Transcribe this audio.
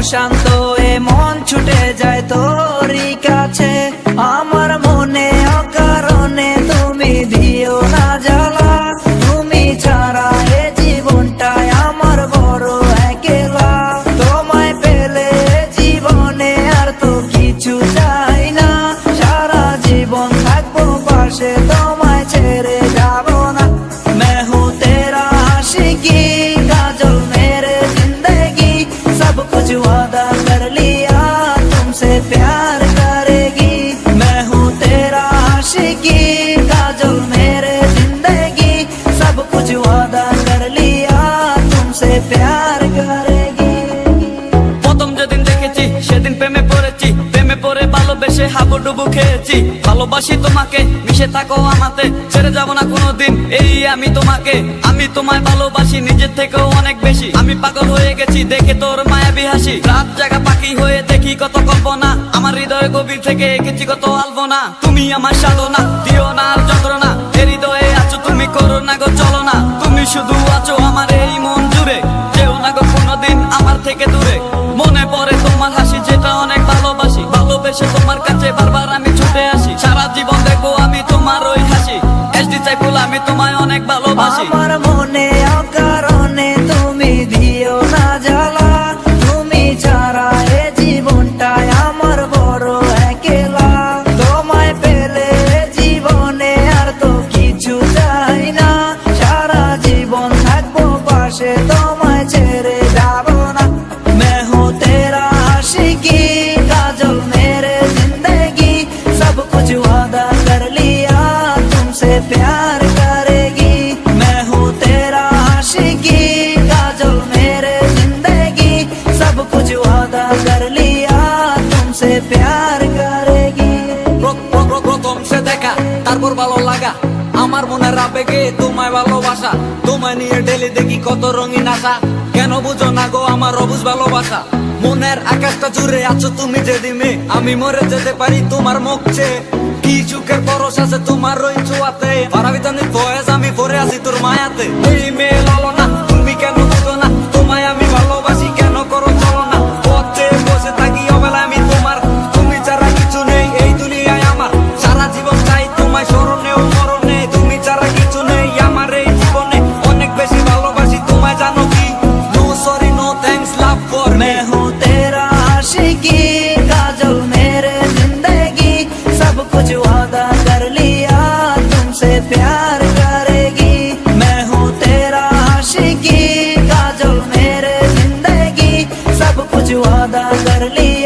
অশান্ত এ মন ছুটে যায় তোরই কাছে। আমার মনে অকারণে তুমি দিও না জ্বালা, তুমি ছাড়া এ জীবনটাই আমার বড় একলা। তোমায় পেলে জীবনে আর তো কিছু চাই না, সারা জীবন থাকবো পাশে, তোমায় ছেড়ে যাব না। मैं हूँ तेरा आशिकी काजल मेरे जिंदगी, सब कुछ वादा कर लिया तुमसे प्यार करेगी। मैं हूँ तेरा आशिकी काजल मेरे जिंदगी, सब कुछ वादा कर लिया तुमसे प्यार करेगी। প্রথম যেদিন দেখেছি সেদিন প্রেমে পড়েছি, প্রেমে পড়ে ভালোবেসে হাবুডুবু খেয়েছি। ভালোবাসি তোমাকে, মিশে থাকো আমাতে, ছেড়ে যাব না কোনোদিন এই আমি তোমাকে। আমি তোমায় ভালোবাসি নিজের থেকেও অনেক বেশি, আমি পাগল হয়ে গেছি দেখে তোর মায়াবী হাসি। রাত জাগা পাখি হয়ে দেখি কত কল্পনা, আমার হৃদয় গভীর থেকে এঁকেছি কত আলপনা। তুমি আমার সাধনা, দিও না আর যন্ত্রণা, এ হৃদয়ে আছো তুমি, করো না গো চলো না। তুমি শুধু আছো আমার এই মন জুড়ে, যেও না গো কোনোদিন আমার থেকে দূরে। মনে পড়ে তোমার হাসি যেটা অনেক ভালোবাসি, ভালোবেসে তোমার কাছে বারবার আমি ছুটে আসি। সারা জীবন দেখবো আমি তোমার ওই হাসি, এসডি চাইফুল আমি তোমায় অনেক ভালোবাসি। আমার মনে অকারণে তুমি দিও না জ্বালা, তুমি ছাড়া এ জীবনটাই আমার বড় একলা। তোমায় পেলে জীবনে আর তো কিছু চাই না, সারা জীবন থাকবো পাশে, তোমায় ছেড়ে যাব না। मैं हूँ तेरा आशिकी काजल मेरे जिंदगी, सब कुछ वादा कर लिया तुमसे प्यार करेगी। मैं हूँ तेरा आशिकी काजल मेरे जिंदगी, सब कुछ वादा कर लिया तुमसे प्यार करेगी। প্রথম সে দেখা তারপর ভালো লাগা, আমার মনের আবেগে তোমায় ভালোবাসা। তোমায় নিয়ে ডেলি দেখি কত রঙিন আশা, কেন বুঝো না গো আমার অবুঝ ভালোবাসা। মনের আকাশটা জুড়ে আছো তুমি যেদিনে, আমি মরে যেতে পারি তোমার মুখ চেয়ে। কি সুখের পরশ আছে তোমার ওই ছোঁয়াতে, পারাবিতানি বয়স আমি পরে আছি তোর মায়াতে। এই মেয়ে লালো না, তুমি কেন বুঝো না, তোমায় আমি ভালোবাসি কেন করো চলো না। পথে বসে থাকি অবেলা আমি তোমার, তুমি ছাড়া কিছু নেই এই দুনিয়ায় আমার। সারা জীবন চাই তোমায় স্মরণে ও মরণে, তুমি ছাড়া কিছু নেই আমার এই জীবনে। অনেক বেশি ভালোবাসি তোমায় জানো কি, no sorry no thanks love for me. मैं हूँ तेरा आशिकी काजल मेरे जिंदगी, सब कुछ वादा कर लिया तुमसे प्यार करेगी। मैं हूँ तेरा आशिकी काजल मेरे जिंदगी, सब कुछ वादा कर लिया